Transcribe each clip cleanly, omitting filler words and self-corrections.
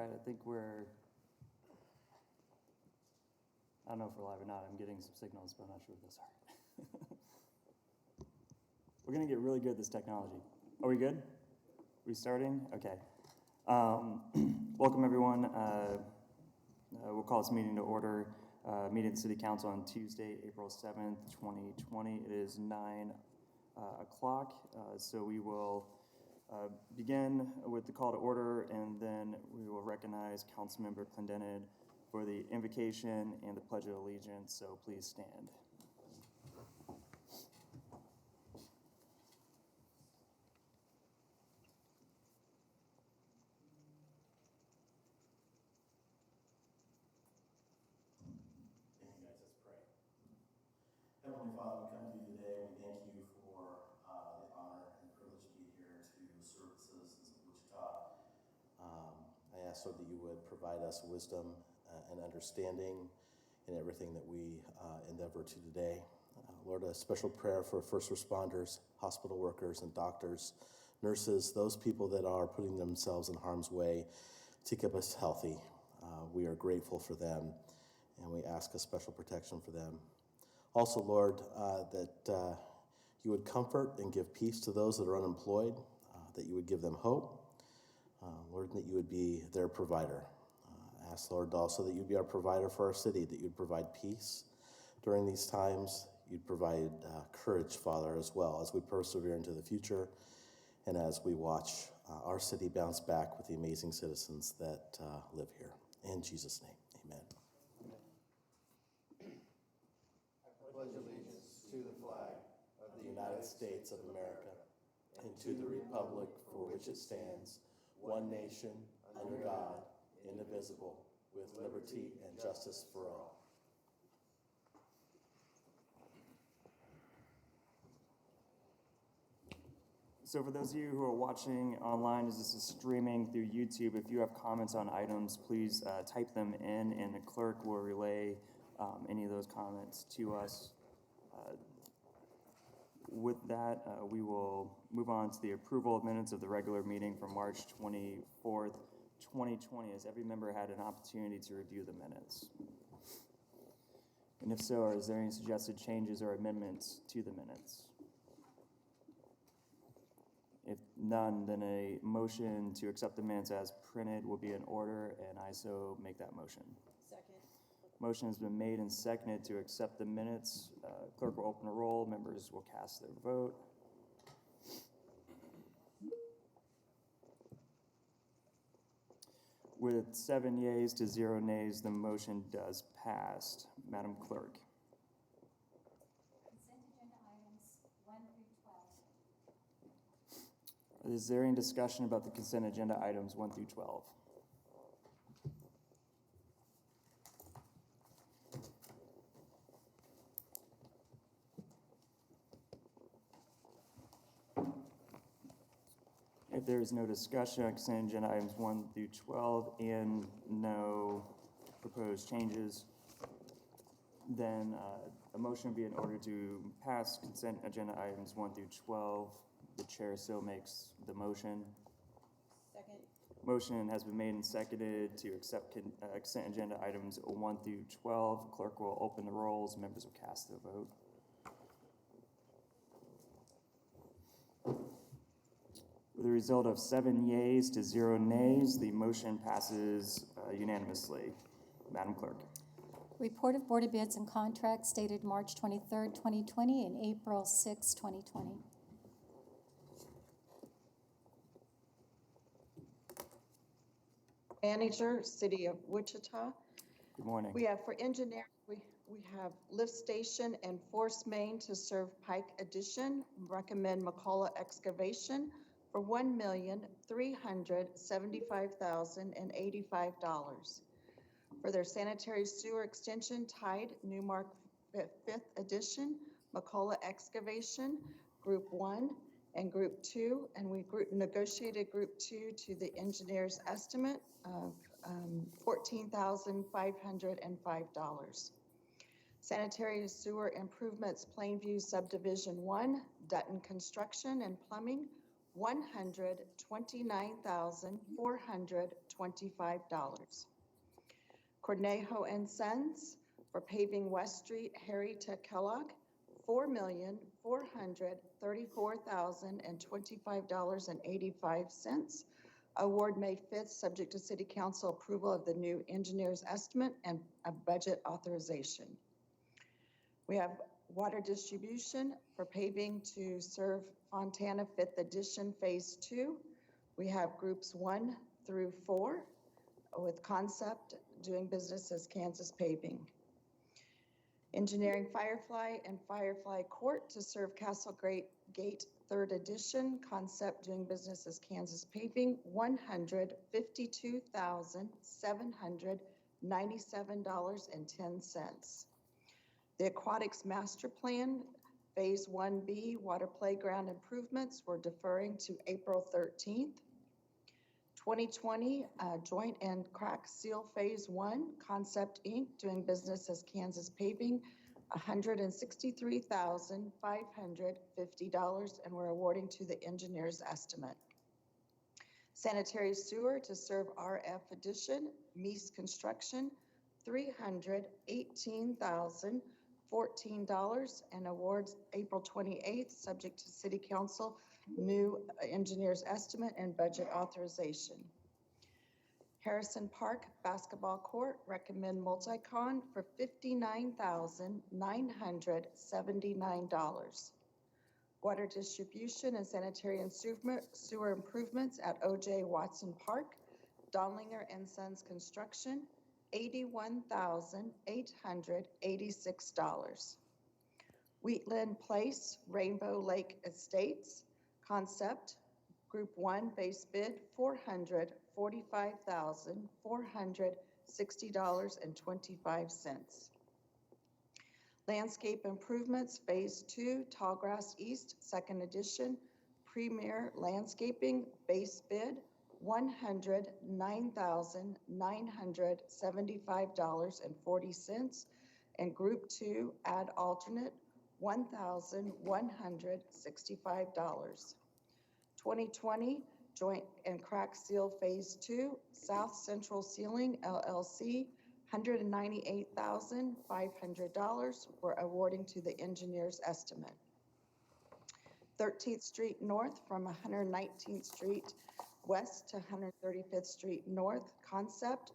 right, I think I don't know if we're live or not. I'm getting some signals, but I'm not sure what those are. We're going to get really good at this technology. Are we good? We starting? Okay. Welcome, everyone. We'll call this meeting to order. Meeting of the City Council on Tuesday, April 7th, 2020. It is 9 o'clock, so we will begin with the call to order, and then we will recognize Councilmember Clendenin for the invocation and the Pledge of Allegiance, so please stand. Heavenly Father, we come to you today. We thank you for the honor and privilege to be here to serve the citizens of Wichita. I ask, Lord, that you would provide us wisdom and understanding in everything that we endeavor to today. Lord, a special prayer for first responders, hospital workers, and doctors, nurses, those people that are putting themselves in harm's way to keep us healthy. We are grateful for them, and we ask a special protection for them. Also, Lord, that you would comfort and give peace to those that are unemployed, that you would give them hope, Lord, that you would be their provider. I ask, Lord, also that you'd be our provider for our city, that you'd provide peace during these times. You'd provide courage, Father, as well, as we persevere into the future and as we watch our city bounce back with the amazing citizens that live here. In Jesus' name, amen. I pledge allegiance to the flag of The United States of America, and to the republic for which it stands, one nation, under God, indivisible, with liberty and justice for all. So for those of you who are watching online as this is streaming through YouTube, if you have comments on items, please type them in, and the clerk will relay any of those comments to us. With that, we will move on to the approval of minutes of the regular meeting from March 24th, 2020. Has every member had an opportunity to review the minutes? And if so, is there any suggested changes or amendments to the minutes? If none, then a motion to accept the minutes as printed will be in order, and I so make that motion. Second. Motion has been made and seconded to accept the minutes. Clerk will open the roll. Members will cast their vote. With 7 yeas to 0 nays, the motion does pass. Madam Clerk. Consent agenda items 1 through 12. Is there any discussion about the consent agenda items 1 through 12? If there is no discussion on consent agenda items 1 through 12 and no proposed changes, then a motion would be in order to pass consent agenda items 1 through 12. The chair so makes the motion. Second. Motion has been made and seconded to accept consent agenda items 1 through 12. Clerk will open the rolls. Members will cast their vote. With a result of 7 yeas to 0 nays, the motion passes unanimously. Madam Clerk. Report of Board of Bids and Contracts dated March 23rd, 2020 and April 6, 2020. Manager, City of Wichita. Good morning. We have for engineering, we have lift station and force main to serve Pike Addition. Recommend McCullough Excavation for $1,375,085. For their sanitary sewer extension, Tide Newmark 5th Edition, McCullough Excavation, Group 1 and Group 2, and we negotiated Group 2 to the engineer's estimate of $14,505. Sanitary sewer improvements, Plainview Subdivision 1, Dutton Construction and Plumbing, $129,425. Cornejo and Sons for paving West Street, Harry to Kellogg, $4,434,025.85. Award May 5th, subject to City Council approval of the new engineer's estimate and a budget authorization. We have water distribution for paving to serve Fontana 5th Edition Phase 2. We have groups 1 through 4 with Concept doing business as Kansas Paving. Engineering Firefly and Firefly Court to serve Castle Gate 3rd Edition, Concept doing business as Kansas Paving, $152,797.10. The Aquatics Master Plan, Phase 1B, Water Playground Improvements, we're deferring to April 13th. 2020 Joint and Crack Seal Phase 1, Concept Inc., doing business as Kansas Paving, $163,550, and we're awarding to the engineer's estimate. Sanitary Sewer to serve RF Edition, Meese Construction, $318,014, and awards April 28th, subject to City Council new engineer's estimate and budget authorization. Harrison Park Basketball Court, recommend Multicon for $59,979. Water distribution and sanitary and sewer improvements at O.J. Watson Park, Donlinger and Sons Construction, $81,886. Wheatland Place, Rainbow Lake Estates, Concept, Group 1, base bid, $445,460.25. Landscape Improvements, Phase 2, Tallgrass East, 2nd Edition, Premier Landscaping, base bid, $109,975.40, and Group 2, add alternate, $1,165. 2020 Joint and Crack Seal Phase 2, South Central Sealing LLC, $198,500. We're awarding to the engineer's estimate. 13th Street North from 119th Street West to 135th Street North, Concept,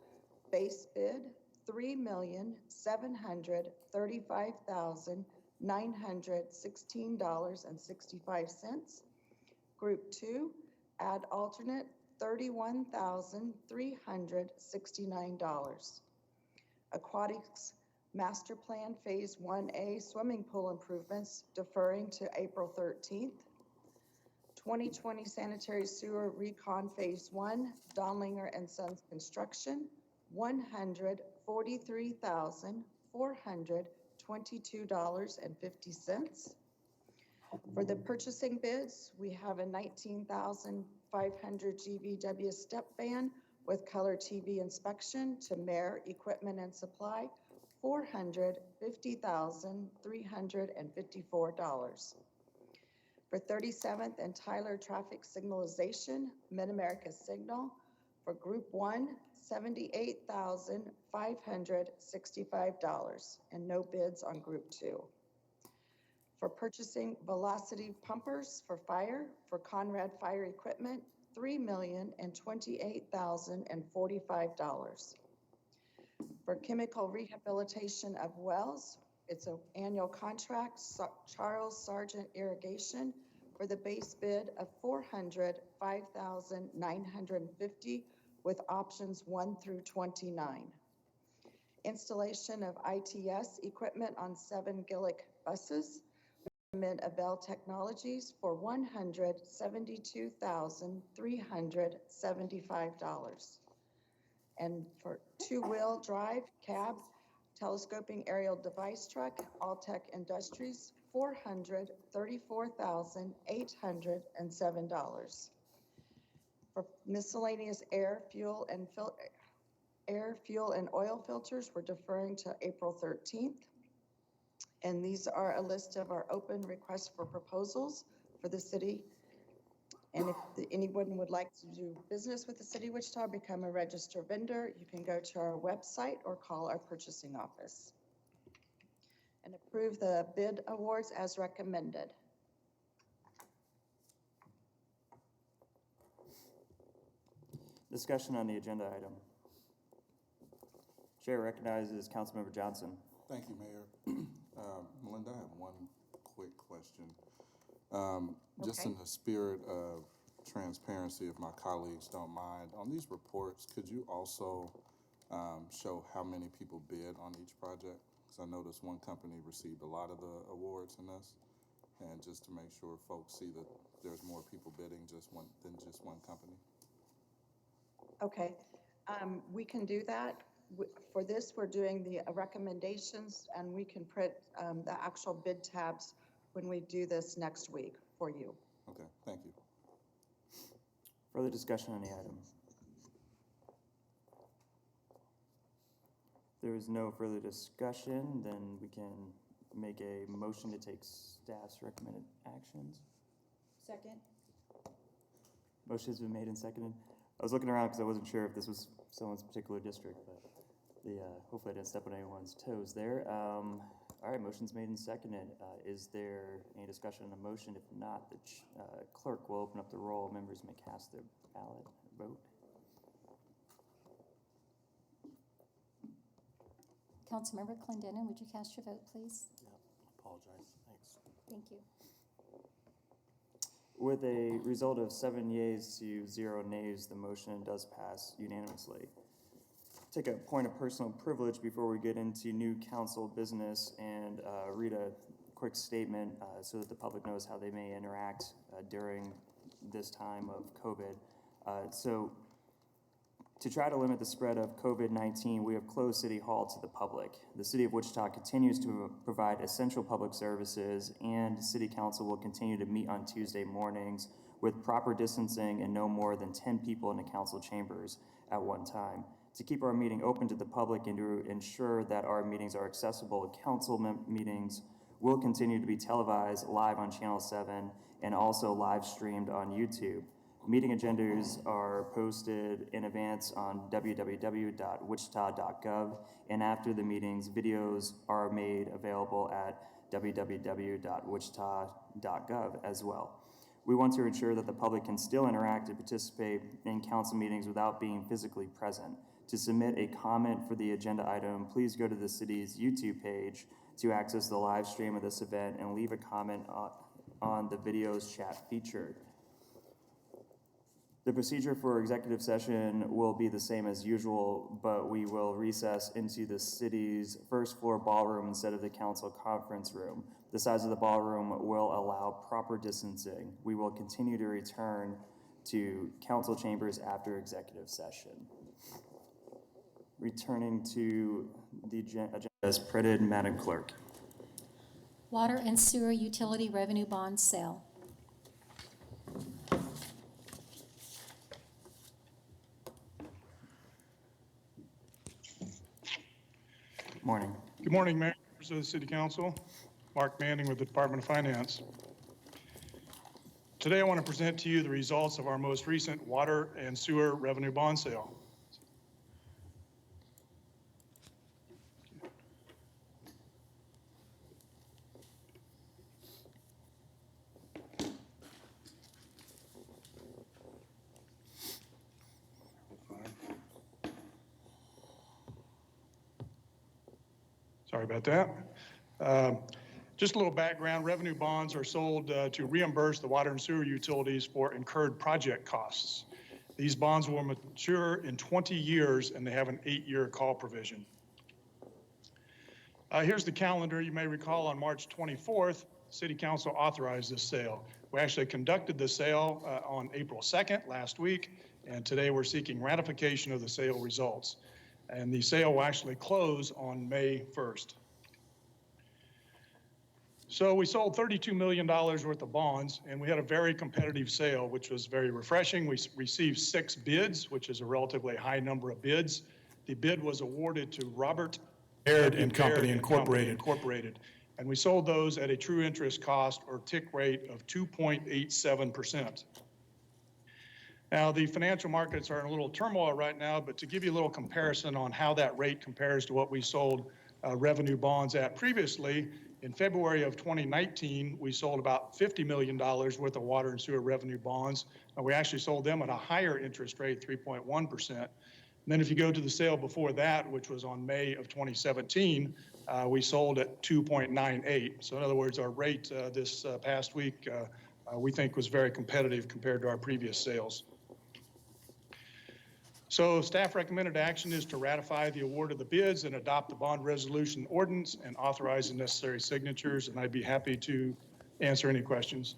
base bid, $3,735,916.65. Group 2, add alternate, $31,369. Aquatics Master Plan Phase 1A swimming pool improvements deferring to April 13th. 2020 Sanitary Sewer Recon Phase 1, Donlinger and Sons Construction, $143,422.50. For the purchasing bids, we have a 19,500 GVW step van with color TV inspection to Mare Equipment and Supply, $450,354. For 37th and Tyler Traffic Signalization, Mid-America Signal, for Group 1, $78,565, and no bids on Group 2. For purchasing velocity pumpers for fire, for Conrad Fire Equipment, $3,028,045. For chemical rehabilitation of wells, it's an annual contract, Charles Sargent Irrigation, for the base bid of $405,950 with options 1 through 29. Installation of ITS equipment on 7 Gillick buses, Abel Technologies for $172,375. And for two-wheel drive cab telescoping aerial device truck, Alltech Industries, $434,807. For miscellaneous air, fuel, and oil filters, we're deferring to April 13th. And these are a list of our open requests for proposals for the city And if anyone would like to do business with the city of Wichita, become a registered vendor, you can go to our website or call our purchasing office. And approve the bid awards as recommended. Discussion on the agenda item. Chair recognizes Councilmember Johnson. Thank you, Mayor. Melinda, I have one quick question. Just Okay. in the spirit of transparency, if my colleagues don't mind, on these reports, could you also show how many people bid on each project? Because I noticed one company received a lot of the awards in this, and just to make sure folks see that there's more people bidding than just one company. Okay, we can do that. For this, we're doing the recommendations, and we can put the actual bid tabs when we do this next week for you. Okay, thank you. Further discussion on the item. If there is no further discussion, then we can make a motion to take staff's recommended actions. Second. Motion's been made and seconded. I was looking around because I wasn't sure if this was someone's particular district, but hopefully I didn't step on anyone's toes there. All right, motion's made and seconded. Is there any discussion on the motion? If not, the clerk will open up the roll. Members may cast their ballot or vote. Councilmember Clendenin, would you cast your vote, please? Yeah, apologize. Thanks. Thank you. With a result of 7 yeas to 0 nays, the motion does pass unanimously. Take a point of personal privilege before we get into new council business and read a quick statement so that the public knows how they may interact during this time of COVID. So to try to limit the spread of COVID-19, we have closed City Hall to the public. The City of Wichita continues to provide essential public services, and City Council will continue to meet on Tuesday mornings with proper distancing and no more than 10 people in the council chambers at one time. To keep our meeting open to the public and to ensure that our meetings are accessible, council meetings will continue to be televised live on Channel 7 and also live streamed on YouTube. Meeting agendas are posted in advance on www.wichita.gov, and after the meetings, videos are made available at www.wichita.gov as well. We want to ensure that the public can still interact and participate in council meetings without being physically present. To submit a comment for the agenda item, please go to the city's YouTube page to access the live stream of this event and leave a comment on the video's chat feature. The procedure for executive session will be the same as usual, but we will recess into the city's first floor ballroom instead of the council conference room. The size of the ballroom will allow proper distancing. We will continue to return to council chambers after executive session. Returning to the agenda as printed, Madam Clerk. Water and sewer utility revenue bond sale. Morning. Good morning, members of the City Council. Mark Manning with the Department of Finance. Today I want to present to you the results of our most recent water and sewer revenue bond sale. Sorry about that. Just a little background, revenue bonds are sold to reimburse the water and sewer utilities for incurred project costs. These bonds will mature in 20 years and they have an 8-year call provision. Here's the calendar. You may recall on March 24th, City Council authorized this sale. We actually conducted the sale on April 2nd last week, and today we're seeking ratification of the sale results. And the sale will actually close on May 1st. So we sold $32 million worth of bonds, and we had a very competitive sale, which was very refreshing. We received 6 bids, which is a relatively high number of bids. The bid was awarded to Robert Baird and Company Incorporated. And we sold those at a true interest cost or TIC rate of 2.87%. Now, the financial markets are in a little turmoil right now, but to give you a little comparison on how that rate compares to what we sold revenue bonds at previously, in February of 2019, we sold about $50 million worth of water and sewer revenue bonds. We actually sold them at a higher interest rate, 3.1%. And then if you go to the sale before that, which was on May of 2017, we sold at 2.98. So in other words, our rate this past week, we think was very competitive compared to our previous sales. So staff recommended action is to ratify the award of the bids and adopt the bond resolution ordinance and authorize the necessary signatures, and I'd be happy to answer any questions.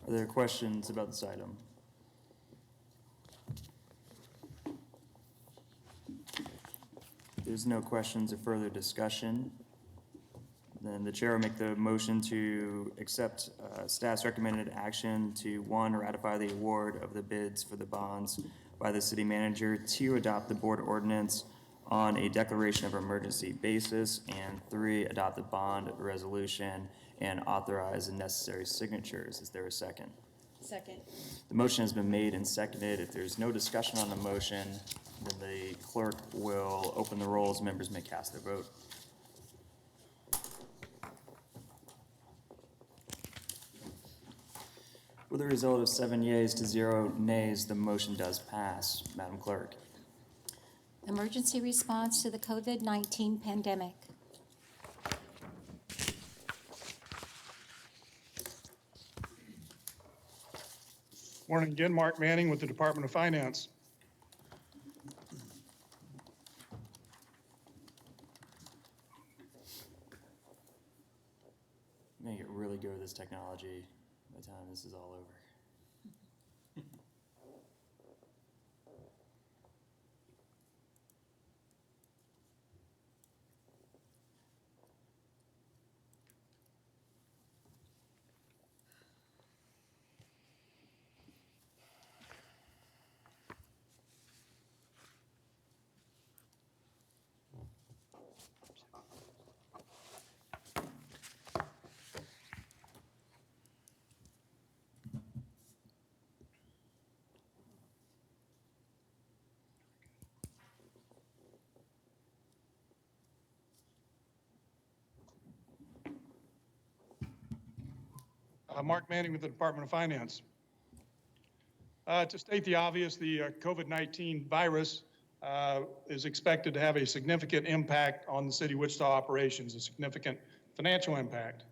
Are there questions about this item? There's no questions or further discussion. Then the chair will make the motion to accept staff's recommended action to, 1, ratify the award of the bids for the bonds by the city manager, 2, adopt the board ordinance on a declaration of emergency basis, and 3, adopt the bond resolution and authorize the necessary signatures. Is there a second? Second. The motion has been made and seconded. If there's no discussion on the motion, then the clerk will open the rolls. Members may cast their vote. With a result of 7 yeas to 0 nays, the motion does pass. Madam Clerk. Emergency response to the COVID-19 pandemic. Morning again, Mark Manning with the Department of Finance. Make it really good with this technology by the time this is all over. Mark Manning with the Department of Finance. To state the obvious, the COVID-19 virus is expected to have a significant impact on the city of Wichita operations, a significant financial impact.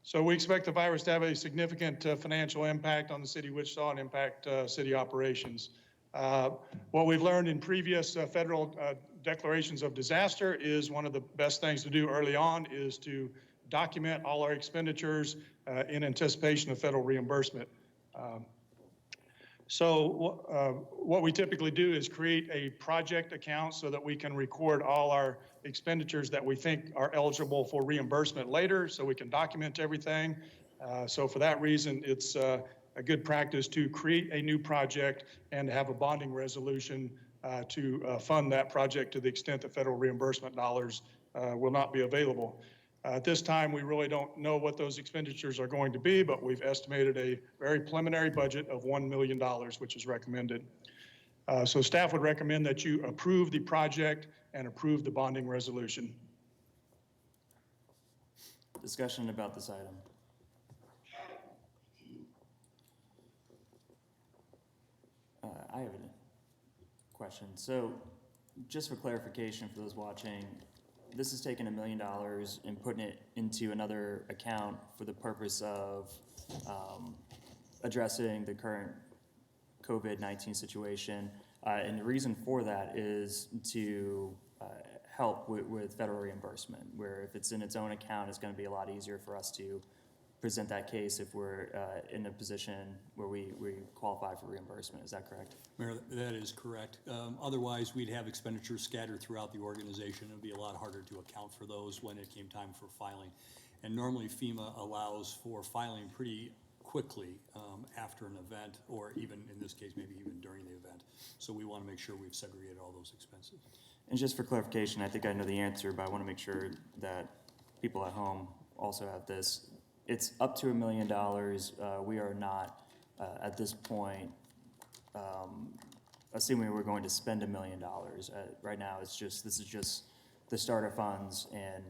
So we expect the virus to have a significant financial impact on the city of Wichita and impact city operations. What we've learned in previous federal declarations of disaster is one of the best things to do early on is to document all our expenditures in anticipation of federal reimbursement. So what we typically do is create a project account so that we can record all our expenditures that we think are eligible for reimbursement later, so we can document everything. So for that reason, it's a good practice to create a new project and have a bonding resolution to fund that project to the extent that federal reimbursement dollars will not be available. At this time, we really don't know what those expenditures are going to be, but we've estimated a very preliminary budget of $1 million, which is recommended. So staff would recommend that you approve the project and approve the bonding resolution. Discussion about this item. I have a question. So just for clarification for those watching, this is taking $1 million and putting it into another account for the purpose of addressing the current COVID-19 situation. And the reason for that is to help with federal reimbursement, where if it's in its own account, it's going to be a lot easier for us to present that case if we're in a position where we qualify for reimbursement. Is that correct? Mayor, that is correct. Otherwise, we'd have expenditures scattered throughout the organization. It would be a lot harder to account for those when it came time for filing. And normally FEMA allows for filing pretty quickly after an event, or even in this case, maybe even during the event. So we want to make sure we've segregated all those expenses. And just for clarification, I think I know the answer, but I want to make sure that people at home also have this. It's up to $1 million. We are not, at this point, assuming we're going to spend $1 million. Right now, this is just the starter funds, and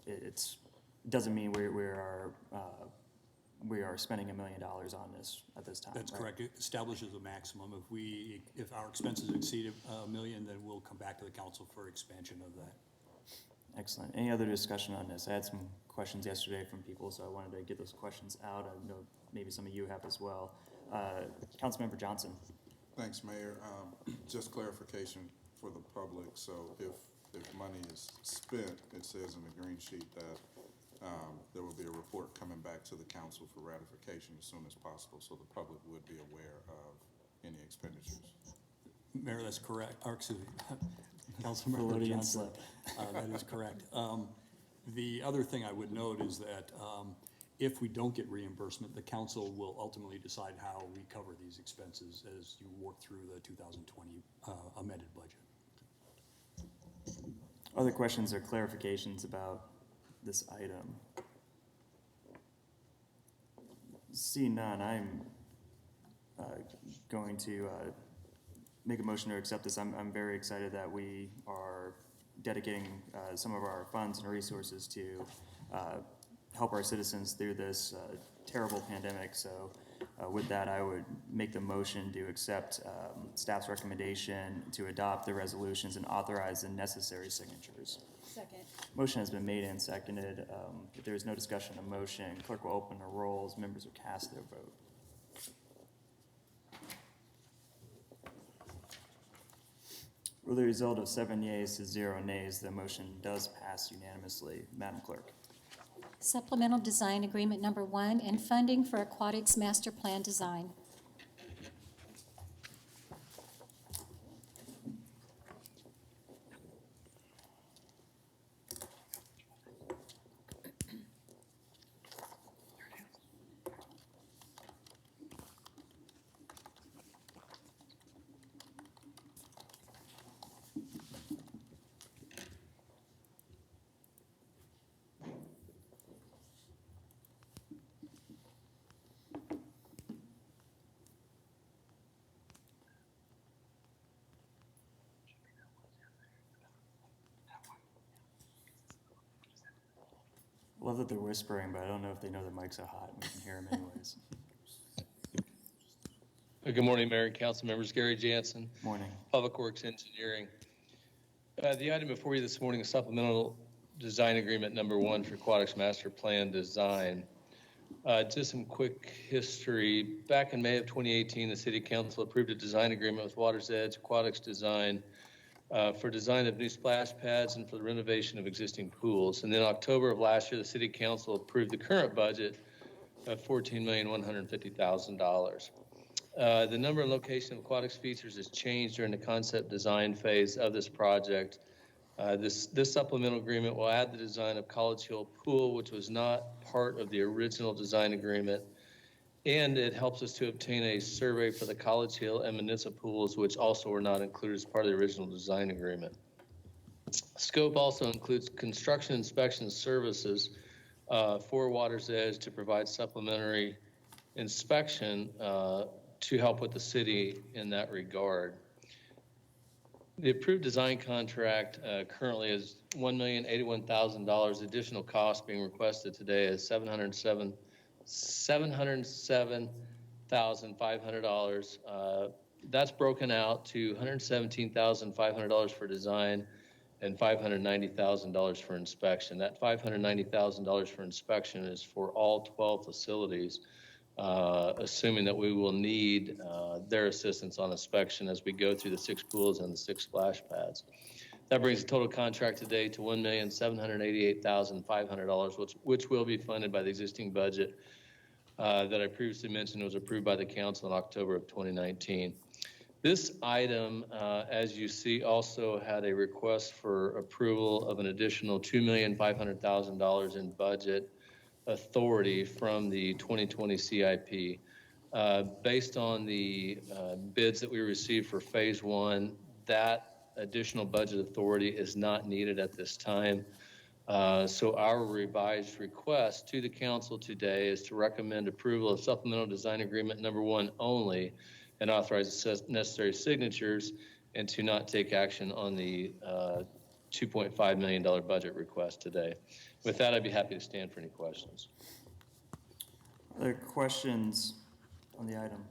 it doesn't mean we are spending $1 million on this at this time. That's right? correct. It establishes a maximum. If our expenses exceed $1 million, then we'll come back to the council for expansion of that. Excellent. Any other discussion on this? I had some questions yesterday from people, so I wanted to get those questions out. I know maybe some of you have as well. Councilmember Johnson. Thanks, Mayor. Just clarification for the public. So if money is spent, it says in the green sheet that there will be a report coming back to the council for ratification as soon as possible, so the public would be aware of any expenditures. Mayor, that's correct. Or, excuse me, Councilmember Freudian Johnson. That is correct. The other thing I would note is that if we don't get reimbursement, the council will ultimately decide how we cover these expenses as you work through the 2020 amended budget. Other questions or clarifications about this item? See none, I'm going to make a motion to accept this. I'm very excited that we are dedicating some of our funds and resources to help our citizens through this terrible pandemic. So with that, I would make the motion to accept staff's recommendation to adopt the resolutions and authorize the necessary signatures. Second. Motion has been made and seconded. If there is no discussion of motion, clerk will open the rolls. Members will cast their vote. With the result of 7 yeas to 0 nays, the motion does pass unanimously. Madam Clerk. Supplemental Design Agreement Number 1 and funding for Aquatics Master Plan Design. I love that they're whispering, but I don't know if they know the mics are hot and we can hear them anyways. Good morning, Mayor and Council members. Gary Jansen, Morning. Public Works Engineering. The item before you this morning is Supplemental Design Agreement Number 1 for Aquatics Master Plan Design. Just some quick history. Back in May of 2018, the City Council approved a design agreement with Water's Edge Aquatics Design for design of new splash pads and for the renovation of existing pools. And then October of last year, the City Council approved the current budget of $14,150,000. The number and location of aquatics features has changed during the concept design phase of this project. This supplemental agreement will add the design of College Hill Pool, which was not part of the original design agreement, and it helps us to obtain a survey for the College Hill and Manissa pools, which also were not included as part of the original design agreement. Scope also includes construction inspection services for Water's Edge to provide supplementary inspection to help with the city in that regard. The approved design contract currently is $1,081,000. Additional cost being requested today is $707,500. That's broken out to $117,500 for design and $590,000 for inspection. That $590,000 for inspection is for all 12 facilities, assuming that we will need their assistance on inspection as we go through the 6 pools and the 6 splash pads. That brings the total contract today to $1,788,500, which will be funded by the existing budget that I previously mentioned was approved by the council in October of 2019. This item, as you see, also had a request for approval of an additional $2,500,000 in budget authority from the 2020 CIP. Based on the bids that we received for phase one, that additional budget authority is not needed at this time. So our revised request to the council today is to recommend approval of supplemental design agreement number 1 only and authorize the necessary signatures, and to not take action on the $2.5 million budget request today. With that, I'd be happy to stand for any questions. Other questions on the item?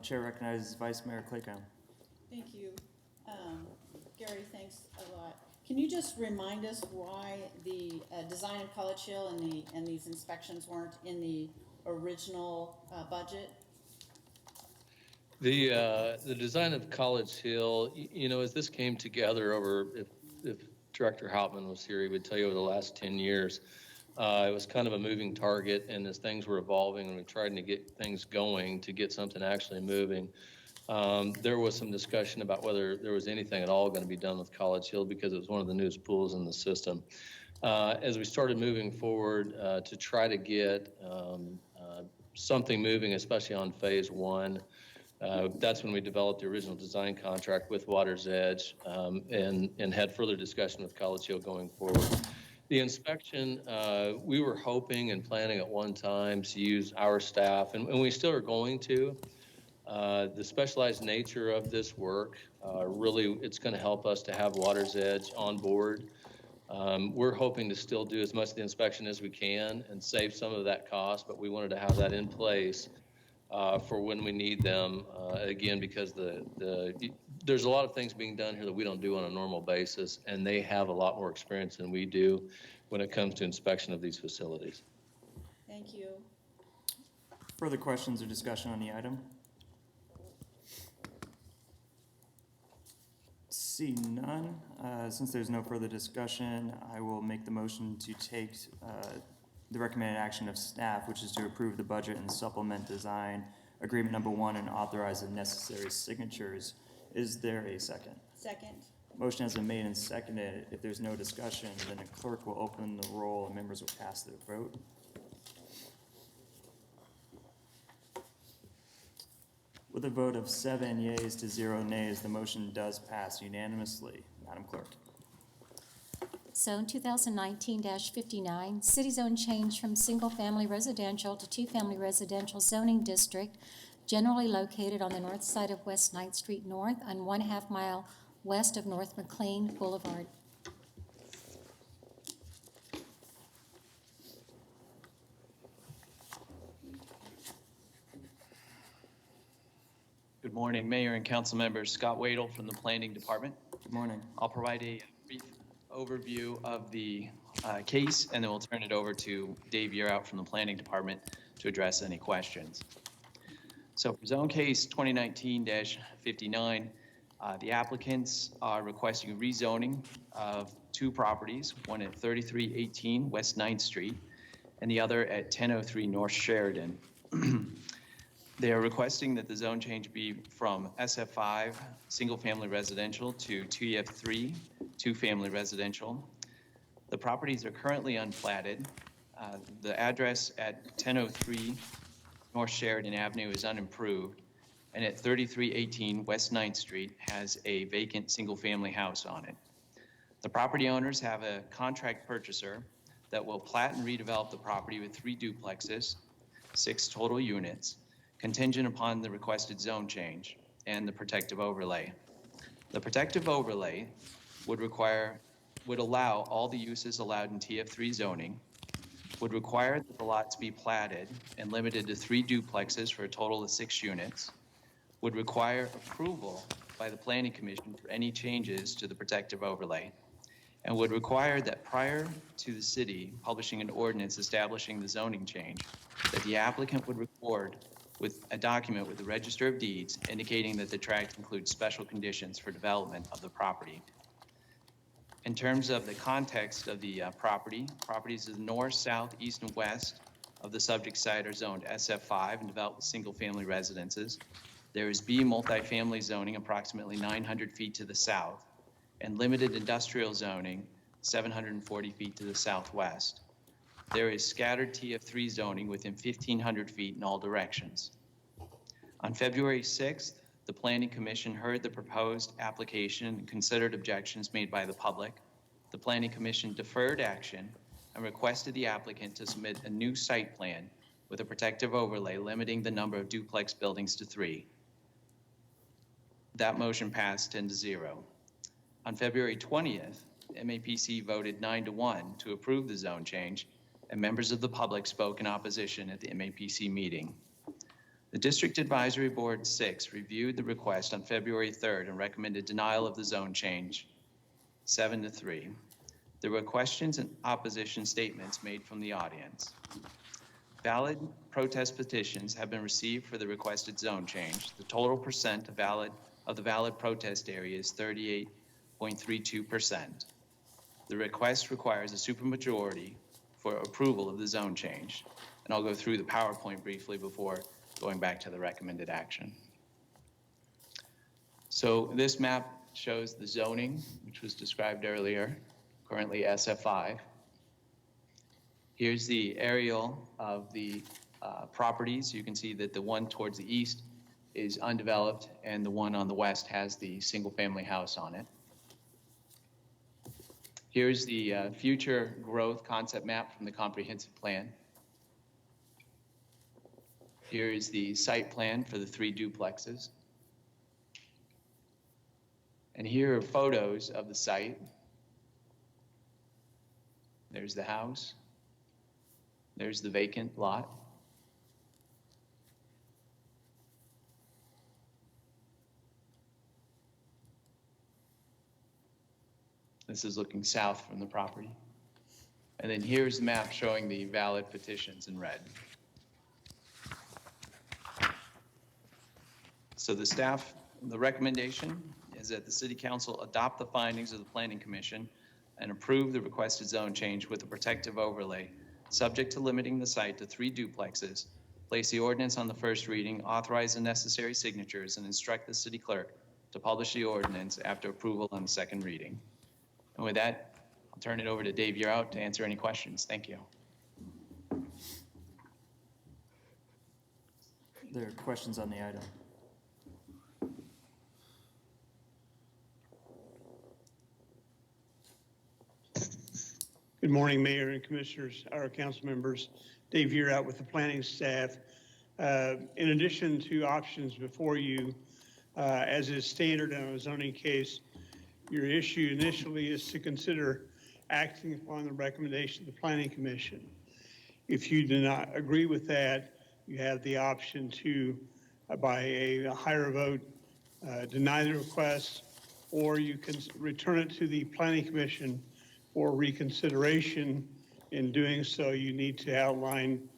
Chair recognizes Vice Mayor Claycomb. Thank you. Gary, thanks a lot. Can you just remind us why the design of College Hill and these inspections weren't in the original budget? The design of College Hill, you know, as this came together over, if Director Hauptman was here, he would tell you over the last 10 years, it was kind of a moving target, and as things were evolving and we tried to get things going to get something actually moving, there was some discussion about whether there was anything at all going to be done with College Hill because it was one of the newest pools in the system. As we started moving forward to try to get something moving, especially on phase one, that's when we developed the original design contract with Water's Edge and had further discussion with College Hill going forward. The inspection, we were hoping and planning at one time to use our staff, and we still are going to. The specialized nature of this work, really, it's going to help us to have Water's Edge on board. We're hoping to still do as much of the inspection as we can and save some of that cost, but we wanted to have that in place for when we need them, again, because there's a lot of things being done here that we don't do on a normal basis, and they have a lot more experience than we do when it comes to inspection of these facilities. Thank you. Further questions or discussion on the item? See none. Since there's no further discussion, I will make the motion to take the recommended action of staff, which is to approve the budget and supplement design agreement number 1 and authorize the necessary signatures. Is there a second? Second. Motion has been made and seconded. If there's no discussion, then the clerk will open the roll and members will cast their vote. With a vote of 7 yeas to 0 nays, the motion does pass unanimously. Madam Clerk. Zone 2019-59, city zone change from single-family residential to two-family residential zoning district, generally located on the north side of West 9th Street North and 1/2 mile west of North McLean Boulevard. Good morning, Mayor and Council members. Scott Wadle from the Planning Department. Good morning. I'll provide a brief overview of the case, and then we'll turn it over to Dave Yearout from the Planning Department to address any questions. So for zone case 2019-59, the applicants are requesting rezoning of 2 properties, one at 3318 West 9th Street and the other at 1003 North Sheridan. They are requesting that the zone change be from SF5, single-family residential, to TF3, two-family residential. The properties are currently unplatted. The address at 1003 North Sheridan Avenue is unimproved, and at 3318 West 9th Street has a vacant single-family house on it. The property owners have a contract purchaser that will plat and redevelop the property with 3 duplexes, 6 total units, contingent upon the requested zone change and the protective overlay. The protective overlay would allow all the uses allowed in TF3 zoning, would require that the lots be platted and limited to 3 duplexes for a total of 6 units, would require approval by the Planning Commission for any changes to the protective overlay, and would require that prior to the city publishing an ordinance establishing the zoning change, that the applicant would record with a document with the Register of Deeds indicating that the tract includes special conditions for development of the property. In terms of the context of the properties is north, south, east, and west of the subject site are zoned SF5 and developed with single-family residences. There is B multifamily zoning approximately 900 feet to the south, and limited industrial zoning 740 feet to the southwest. There is scattered TF3 zoning within 1,500 feet in all directions. On February 6th, the Planning Commission heard the proposed application and considered objections made by the public. The Planning Commission deferred action and requested the applicant to submit a new site plan with a protective overlay limiting the number of duplex buildings to 3. That motion passed 10-0. On February 20th, MAPC voted 9-1 to approve the zone change, and members of the public spoke in opposition at the MAPC meeting. The District Advisory Board 6 reviewed the request on February 3rd and recommended denial of the zone change 7-3. There were questions and opposition statements made from the audience. Valid protest petitions have been received for the requested zone change. The total percent of the valid protest area is 38.32%. The request requires a supermajority for approval of the zone change. And I'll go through the PowerPoint briefly before going back to the recommended action. So this map shows the zoning, which was described earlier, currently SF5. Here's the aerial of the properties. You can see that the one towards the east is undeveloped, and the one on the west has the single-family house on it. Here's the future growth concept map from the comprehensive plan. Here is the site plan for the 3 duplexes. And here are photos of the site. There's the house. There's the vacant lot. This is looking south from the property. And then here's the map showing the valid petitions in red. So the recommendation is that the City Council adopt the findings of the Planning Commission and approve the requested zone change with a protective overlay, subject to limiting the site to 3 duplexes, place the ordinance on the first reading, authorize the necessary signatures, and instruct the city clerk to publish the ordinance after approval on the second reading. And with that, I'll turn it over to Dave Yearout to answer any questions. Thank you. There are questions on the item. Good morning, Mayor and Commissioners, our council members. Dave Yearout with the planning staff. In addition to options before you, as is standard in a zoning case, your issue initially is to consider acting upon the recommendation of the Planning Commission. If you do not agree with that, you have the option to, by a higher vote, deny the request, or you can return it to the Planning Commission for reconsideration. In doing so, you need to outline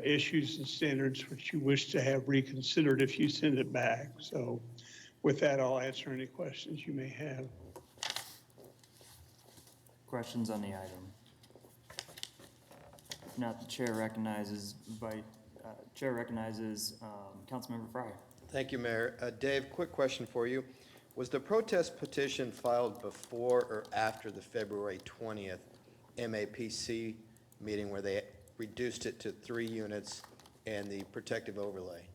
issues and standards which you wish to have reconsidered if you send it back. So with that, I'll answer any questions you may have. Questions on the item? If not, the chair recognizes Councilmember Fryer. Thank you, Mayor. Dave, quick question for you. Was the protest petition filed before or after the February 20th MAPC meeting where they reduced it to 3 units and the protective overlay?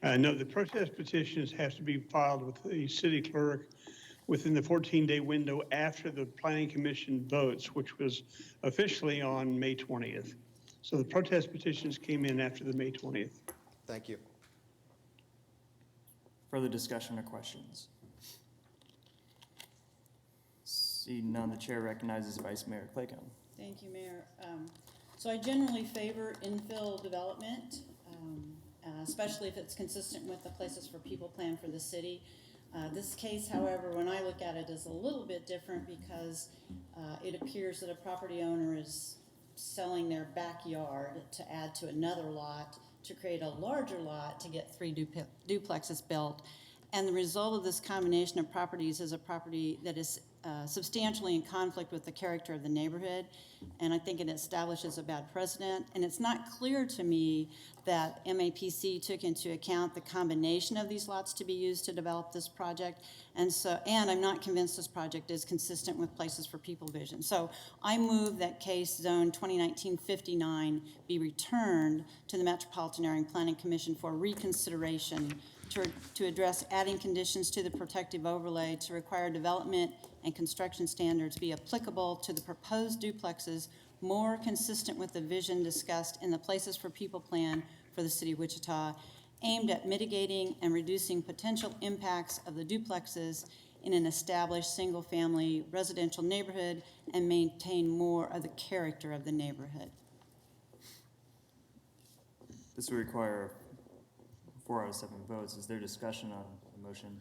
No, the protest petitions have to be filed with the city clerk within the 14-day window after the Planning Commission votes, which was officially on May 20th. So the protest petitions came in after the May 20th. Thank you. Further discussion or questions? Seeing none, the chair recognizes Vice Mayor Claycomb. Thank you, Mayor. So I generally favor infill development, especially if it's consistent with the places for people plan for the city. This case, however, when I look at it, is a little bit different because it appears that a property owner is selling their backyard to add to another lot to create a larger lot to get 3 duplexes built. And the result of this combination of properties is a property that is substantially in conflict with the character of the neighborhood, and I think it establishes a bad precedent. And it's not clear to me that MAPC took into account the combination of these lots to be used to develop this project. And I'm not convinced this project is consistent with Places for People vision. So I move that case zone 2019-59 be returned to the Metropolitan Area Planning Commission for reconsideration to address adding conditions to the protective overlay to require development and construction standards be applicable to the proposed duplexes more consistent with the vision discussed in the Places for People plan for the city of Wichita, aimed at mitigating and reducing potential impacts of the duplexes in an established single-family residential neighborhood and maintain more of the character of the neighborhood. This would require 4 out of 7 votes. Is there discussion on the motion?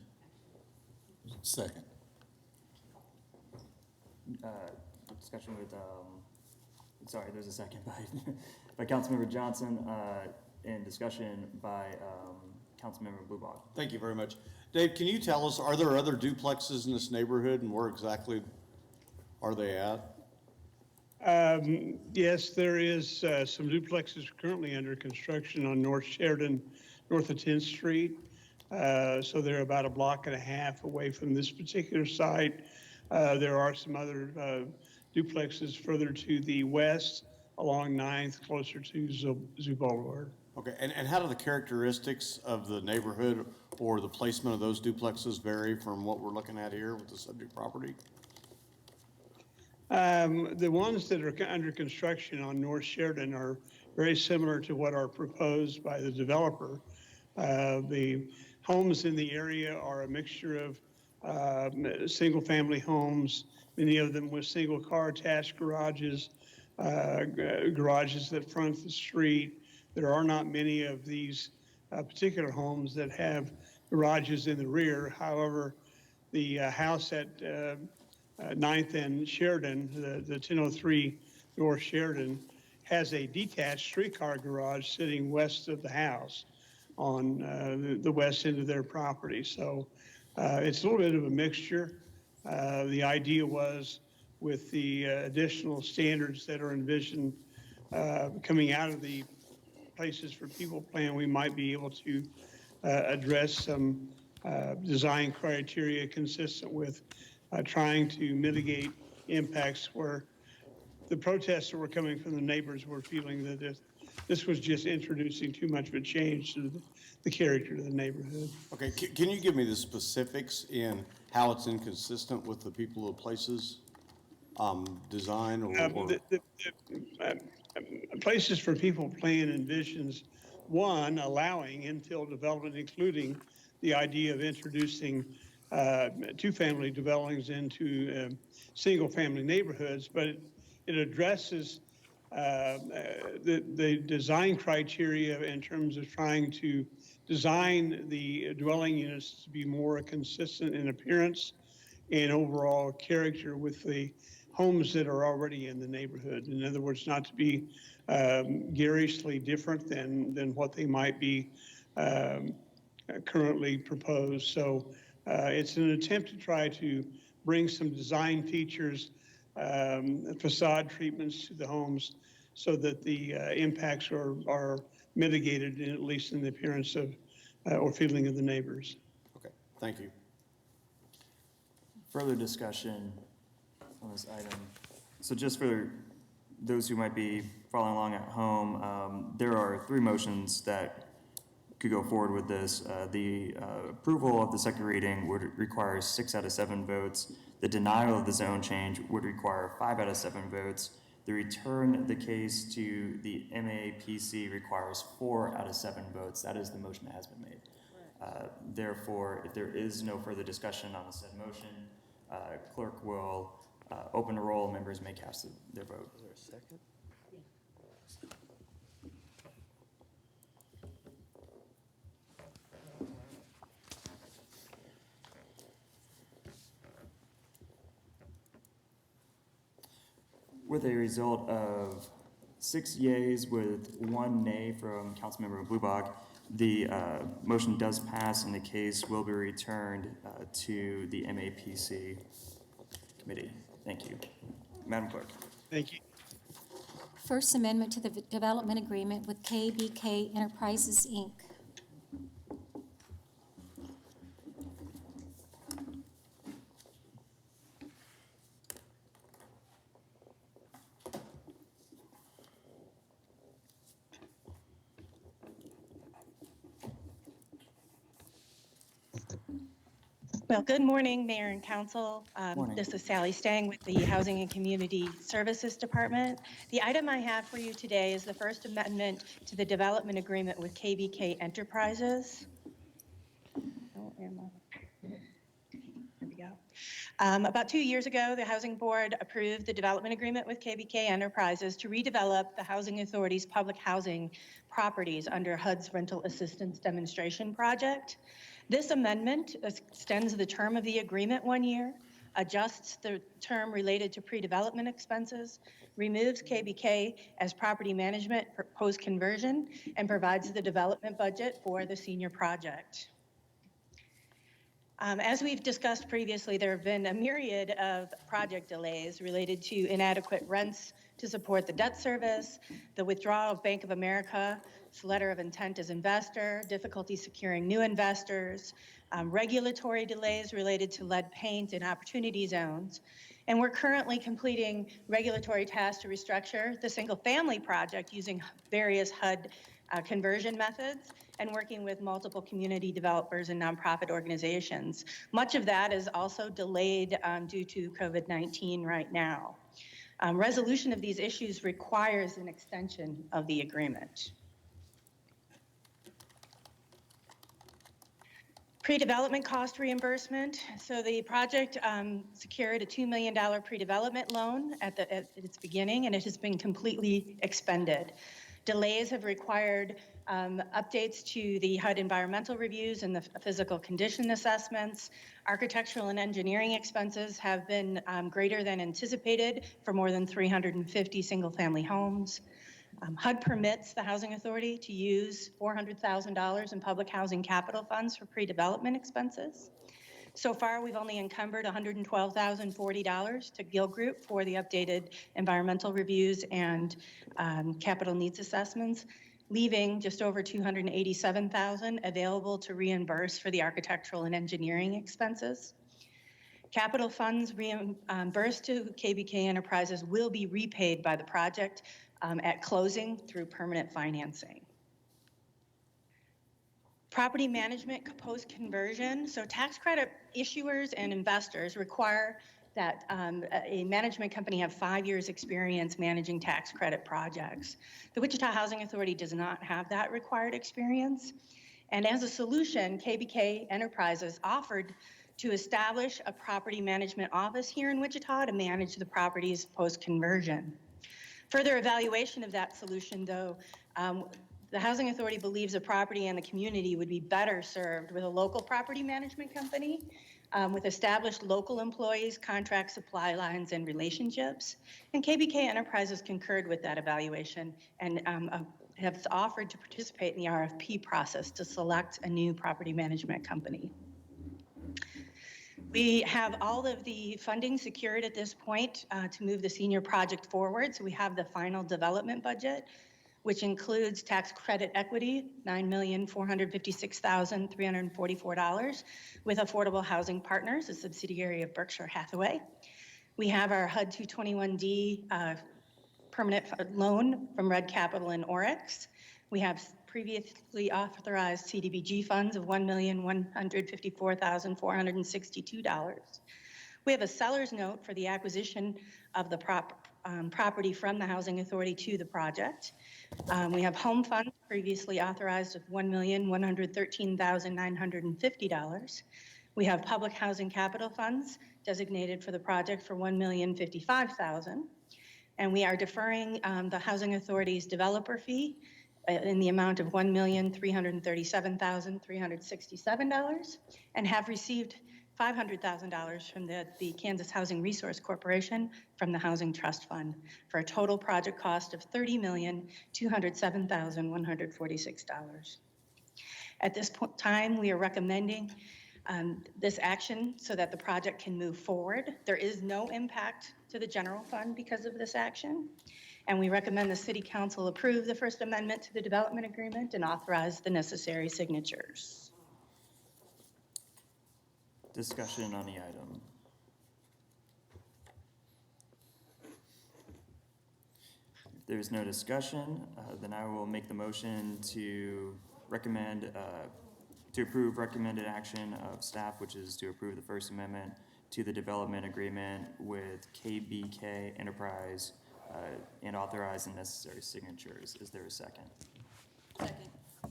Second. Discussion with, sorry, there's a second by Councilmember Johnson, and discussion by Councilmember Bluebog. Thank you very much. Dave, can you tell us, are there other duplexes in this neighborhood, and where exactly are they at? Yes, there is some duplexes currently under construction on North Sheridan, north of 10th Street. So they're about a block and a half away from this particular site. There are some other duplexes further to the west along 9th, closer to Zoo Boulevard. Okay, and how do the characteristics of the neighborhood or the placement of those duplexes vary from what we're looking at here with the subject property? The ones that are under construction on North Sheridan are very similar to what are proposed by the developer. The homes in the area are a mixture of single-family homes, many of them with single-car attached garages, garages that front the street. There are not many of these particular homes that have garages in the rear. However, the house at 9th and Sheridan, the 1003 North Sheridan, has a detached streetcar garage sitting west of the house on the west end of their property. So it's a little bit of a mixture. The idea was with the additional standards that are envisioned coming out of the Places for People plan, we might be able to address some design criteria consistent with trying to mitigate impacts where the protests that were coming from the neighbors were feeling that this was just introducing too much of a change to the character of the neighborhood. Okay, can you give me the specifics in how it's inconsistent with the People of Places design or Places for People plan envisions, one, allowing infill development, including the idea of introducing two-family dwellings into single-family neighborhoods, but it addresses the design criteria in terms of trying to design the dwelling units to be more consistent in appearance and overall character with the homes that are already in the neighborhood. In other words, not to be garishly different than what they might be currently proposed. So it's an attempt to try to bring some design features, facade treatments to the homes so that the impacts are mitigated, at least in the appearance of or feeling of the neighbors. Okay, thank you. Further discussion on this item. So just for those who might be following along at home, there are 3 motions that could go forward with this. The approval of the second reading would require 6 out of 7 votes. The denial of the zone change would require 5 out of 7 votes. The return the case to the MAPC requires 4 out of 7 votes. That is the motion that has been made. Therefore, if there is no further discussion on the said motion, clerk will open the roll. Members may cast their vote. Is there a second? With a result of 6 yeas with 1 nay from Councilmember Bluebog, The motion does pass, and the case will be returned to the MAPC committee. Thank you. Madam Clerk. Thank you. First Amendment to the Development Agreement with KBK Enterprises, Inc. Well, good morning, Mayor and Council. Morning. This is Sally Stang with the Housing and Community Services Department. The item I have for you today is the First Amendment to the Development Agreement with KBK Enterprises. Oh, where am I? There we go. About 2 years ago, the Housing Board approved the development agreement with KBK Enterprises to redevelop the Housing Authority's public housing properties under HUD's Rental Assistance Demonstration Project. This amendment extends the term of the agreement 1 year, adjusts the term related to pre-development expenses, removes KBK as property management for post-conversion, and provides the development budget for the senior project. As we've discussed previously, there have been a myriad of project delays related to inadequate rents to support the debt service, the withdrawal of Bank of America's letter of intent as investor, difficulty securing new investors, regulatory delays related to lead paint and opportunity zones. And we're currently completing regulatory tasks to restructure the single-family project using various HUD conversion methods and working with multiple community developers and nonprofit organizations. Much of that is also delayed due to COVID-19 right now. Resolution of these issues requires an extension of the agreement. Pre-development cost reimbursement. So the project secured a $2 million pre-development loan at its beginning, and it has been completely expended. Delays have required updates to the HUD environmental reviews and the physical condition assessments. Architectural and engineering expenses have been greater than anticipated for more than 350 single-family homes. HUD permits the Housing Authority to use $400,000 in public housing capital funds for pre-development expenses. So far, we've only encumbered $112,040 to Gill Group for the updated environmental reviews and capital needs assessments, leaving just over $287,000 available to reimburse for the architectural and engineering expenses. Capital funds reimbursed to KBK Enterprises will be repaid by the project at closing through permanent financing. Property management post-conversion. So tax credit issuers and investors require that a management company have 5 years experience managing tax credit projects. The Wichita Housing Authority does not have that required experience. And as a solution, KBK Enterprises offered to establish a property management office here in Wichita to manage the properties post-conversion. Further evaluation of that solution, though, the Housing Authority believes the property and the community would be better served with a local property management company with established local employees, contract supply lines, and relationships. And KBK Enterprises concurred with that evaluation and have offered to participate in the RFP process to select a new property management company. We have all of the funding secured at this point to move the senior project forward. So we have the final development budget, which includes tax credit equity, $9,456,344, with Affordable Housing Partners, a subsidiary of Berkshire Hathaway. We have our HUD 221D permanent loan from Red Capital and Oryx. We have previously authorized CDBG funds of $1,154,462. We have a seller's note for the acquisition of the property from the Housing Authority to the project. We have home funds previously authorized of $1,113,950. We have public housing capital funds designated for the project for $1,055,000. And we are deferring the Housing Authority's developer fee in the amount of $1,337,367 and have received $500,000 from the Kansas Housing Resource Corporation from the Housing Trust Fund for a total project cost of $30,207,146. At this time, we are recommending this action so that the project can move forward. There is no impact to the general fund because of this action. And we recommend the City Council approve the First Amendment to the development agreement and authorize the necessary signatures. Discussion on the item. If there's no discussion, then I will make the motion to recommend, to approve recommended action of staff, which is to approve the First Amendment to the development agreement with KBK Enterprise and authorize the necessary signatures. Is there a second? Second.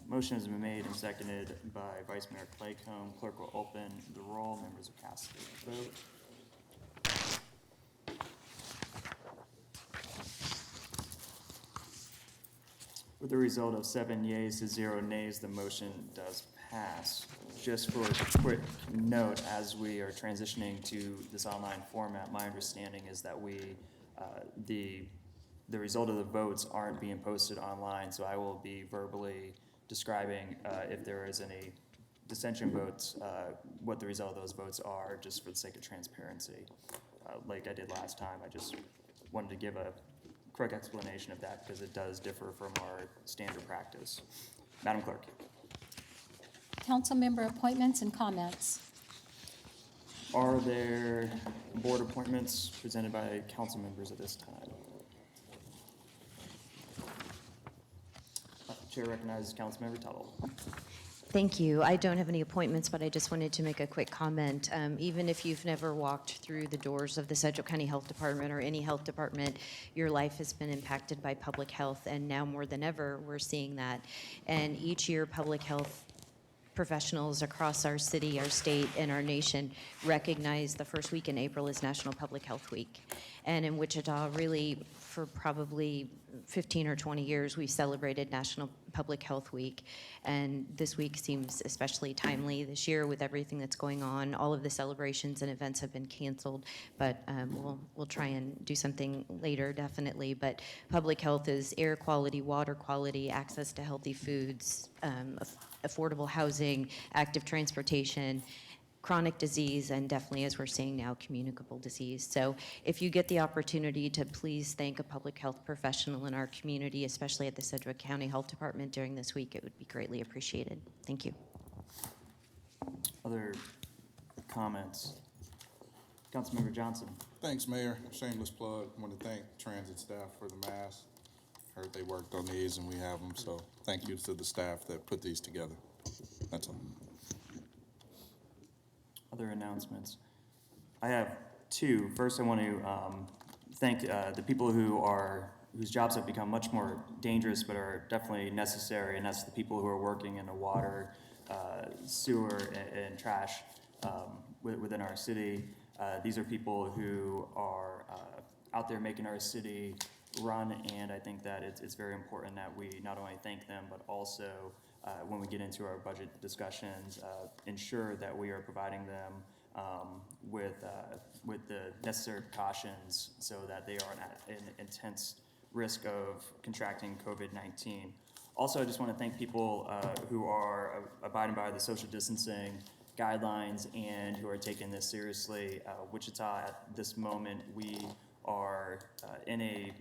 Motion has been made and seconded by Vice Mayor Claycomb. Clerk will open the roll. Members will cast their vote. With a result of 7 yeas to 0 nays, the motion does pass. Just for a quick note, as we are transitioning to this online format, my understanding is that the result of the votes aren't being posted online, so I will be verbally describing if there is any dissension votes, what the result of those votes are, just for the sake of transparency. Like I did last time, I just wanted to give a quick explanation of that because it does differ from our standard practice. Madam Clerk. Council member appointments and comments. Are there board appointments presented by council members at this time? Chair recognizes Councilmember Tuttle. Thank you. I don't have any appointments, but I just wanted to make a quick comment. Even if you've never walked through the doors of the Sedgwick County Health Department or any health department, your life has been impacted by public health, and now more than ever, we're seeing that. And each year, public health professionals across our city, our state, and our nation recognize the first week in April as National Public Health Week. And in Wichita, really, for probably 15 or 20 years, we've celebrated National Public Health Week. And this week seems especially timely this year with everything that's going on. All of the celebrations and events have been canceled, but we'll try and do something later, definitely. But public health is air quality, water quality, access to healthy foods, affordable housing, active transportation, chronic disease, and definitely, as we're seeing now, communicable disease. So if you get the opportunity to please thank a public health professional in our community, especially at the Sedgwick County Health Department during this week, it would be greatly appreciated. Thank you. Other comments? Councilmember Johnson. Thanks, Mayor. Shameless plug. I want to thank transit staff for the masks. Heard they worked on these and we have them, so thank you to the staff that put these together. That's all. Other announcements? I have two. First, I want to thank the people whose jobs have become much more dangerous but are definitely necessary, and that's the people who are working in the water, sewer, and trash within our city. These are people who are out there making our city run, and I think that it's very important that we not only thank them, but also when we get into our budget discussions, ensure that we are providing them with the necessary precautions so that they aren't at an intense risk of contracting COVID-19. Also, I just want to thank people who are abiding by the social distancing guidelines and who are taking this seriously. Wichita, at this moment, we are in a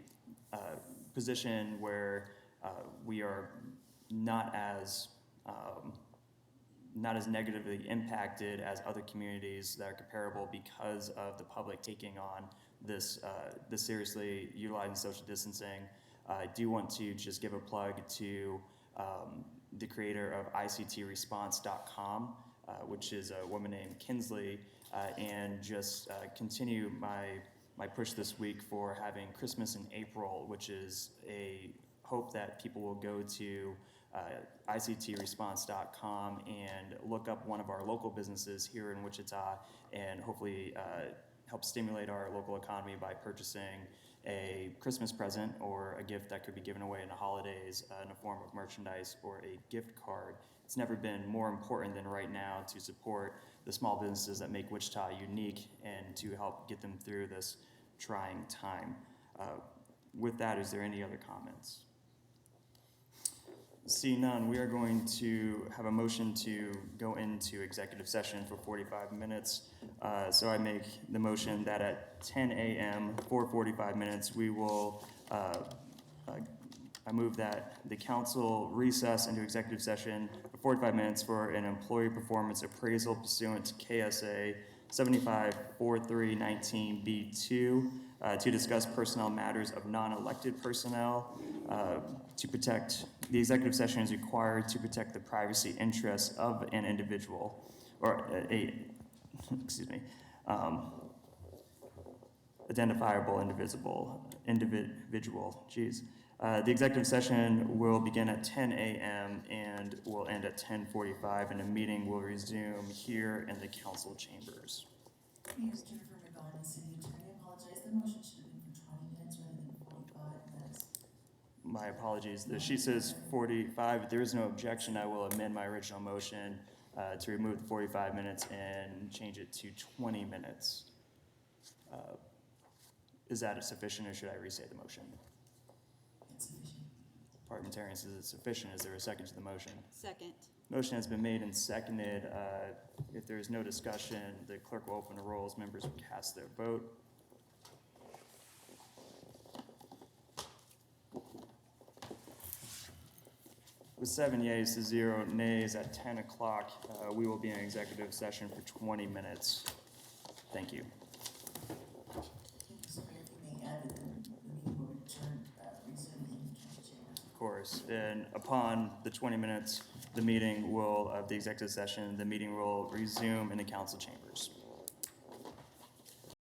position where we are not as negatively impacted as other communities that are comparable because of the public taking on this seriously, utilizing social distancing. I do want to just give a plug to the creator of ICTresponse.com, which is a woman named Kinsley, and just continue my push this week for having Christmas in April, which is a hope that people will go to ICTresponse.com and look up one of our local businesses here in Wichita and hopefully help stimulate our local economy by purchasing a Christmas present or a gift that could be given away in the holidays in the form of merchandise or a gift card. It's never been more important than right now to support the small businesses that make Wichita unique and to help get them through this trying time. With that, is there any other comments? Seeing none, we are going to have a motion to go into executive session for 45 minutes. So I make the motion that at 10 a.m. for 45 minutes, we will, I move that the council recess into executive session for 45 minutes for an employee performance appraisal pursuant to KSA 754319B2 to discuss personnel matters of non-elected personnel. To protect, the executive session is required to protect the privacy interests of an individual or excuse me, identifiable individual, geez. The executive session will begin at 10 a.m. and will end at 10:45, and a meeting will resume here in the council chambers. Here's Jennifer McGowan, city attorney. I apologize. The motion should have been for 20 minutes rather than 45 minutes. My apologies. The sheet says 45. If there is no objection, I will amend my original motion to remove the 45 minutes and change it to 20 minutes. Is that sufficient, or should I restate the motion? It's sufficient. Parliamentarian says it's sufficient. Is there a second to the motion? Second. Motion has been made and seconded. If there is no discussion, the clerk will open the rolls. Members will cast their vote. With 7 yeas to 0 nays, at 10 o'clock, we will be in executive session for 20 minutes. Thank you. So if you may add that the meeting will return, resume in the council chambers. Of course, and upon the 20 minutes, the meeting will, of the executive session, the meeting will resume in the council chambers.